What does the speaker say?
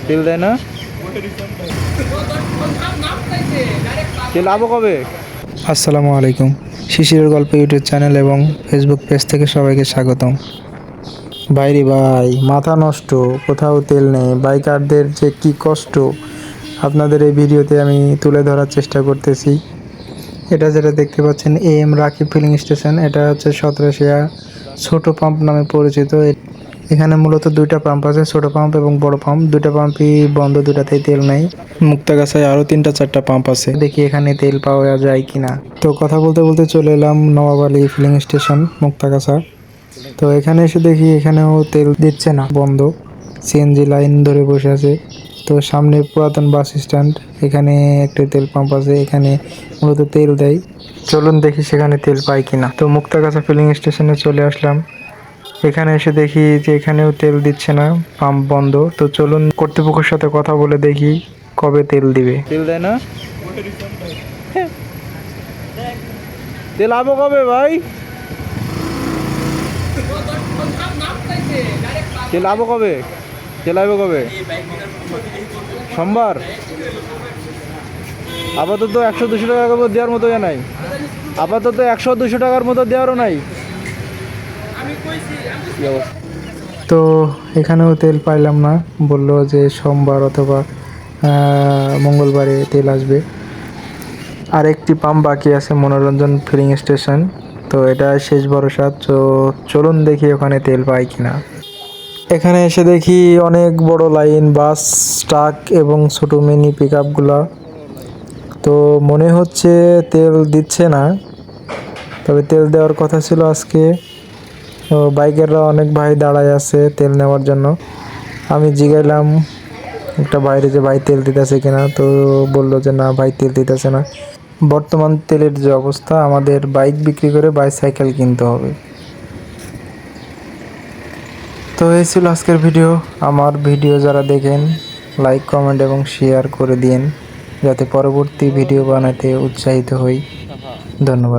তেল দেয় না, তেল আবো কবে? আসসালামু আলাইকুম। শিশিরের গল্প ইউটিউব চ্যানেল এবং ফেসবুক পেজ থেকে সবাইকে স্বাগতম। ভাইরে ভাই, মাথা নষ্ট, কোথাও তেল নেই, বাইকারদের যে কি কষ্ট আপনাদের এই ভিডিওতে আমি তুলে ধরার চেষ্টা করতেছি। এটা যেটা দেখতে পাচ্ছেন AM রাকিব ফিলিং স্টেশন, এটা হচ্ছে সতেরোশিয়া ছোট পাম্প নামে পরিচিত। এখানে মূলত দুইটা পাম্প আছে, ছোট পাম্প এবং বড় পাম্প। দুইটা পাম্পই বন্ধ, দুটাতেই তেল নাই। মুক্তাগাছায় আরও 3-4টা পাম্প আছে, দেখি এখানে তেল পাওয়া যায় কিনা। তো কথা বলতে বলতে চলে এলাম নবাব আলী ফিলিং স্টেশন মুক্তাগাছা। তো এখানে এসে দেখি এখানেও তেল দিচ্ছে না, বন্ধ। CNG লাইন ধরে বসে আছে। তো সামনে পুরাতন বাস স্ট্যান্ড, এখানে একটা তেল পাম্প আছে, এখানে মূলত তেল দেয়। চলুন দেখি সেখানে তেল পাই কিনা। তো মুক্তাগাছা ফিলিং স্টেশনে চলে আসলাম। এখানে এসে দেখি যে এখানেও তেল দিচ্ছে না, পাম্প বন্ধ। তো চলুন কর্তৃপক্ষের সাথে কথা বলে দেখি কবে তেল দিবে। তেল দেয় না, তেল আবো কবে ভাই? তেল আবো কবে? তেল আবো কবে? সোমবার। আপাতত 100-200 টাকার মতো দেওয়ার মতো নাই, আপাতত 100-200 টাকার মতো দেওয়ারও নাই। তো এখানেও তেল পাইলাম না, বললো যে সোমবার অথবা মঙ্গলবারে তেল আসবে। আর একটি পাম্প বাকি আছে, মনোরঞ্জন ফিলিং স্টেশন। তো এটা শেষ ভরসা। তো চলুন দেখি ওখানে তেল পাই কিনা। এখানে এসে দেখি অনেক বড় লাইন, বাস, ট্রাক এবং ছোটো মিনি পিক আপগুলা। তো মনে হচ্ছে তেল দিচ্ছে না, তবে তেল দেওয়ার কথা ছিল আজকে। তো বাইকাররা অনেক ভাই দাঁড়ায় আছে তেল নেওয়ার জন্য। আমি জিগাইলাম একটা বাইরে যে ভাই তেল দিতেছে কিনা, তো বললো যে না ভাই তেল দিতেছে না। বর্তমান তেলের যে অবস্থা, আমাদের বাইক বিক্রি করে বাইসাইকেল কিনতে হবে। তো এই ছিল আজকের ভিডিও। আমার ভিডিও যারা দেখেন লাইক, কমেন্ট এবং শেয়ার করে দিন, যাতে পরবর্তী ভিডিও বানাতে উৎসাহিত হই। ধন্যবাদ।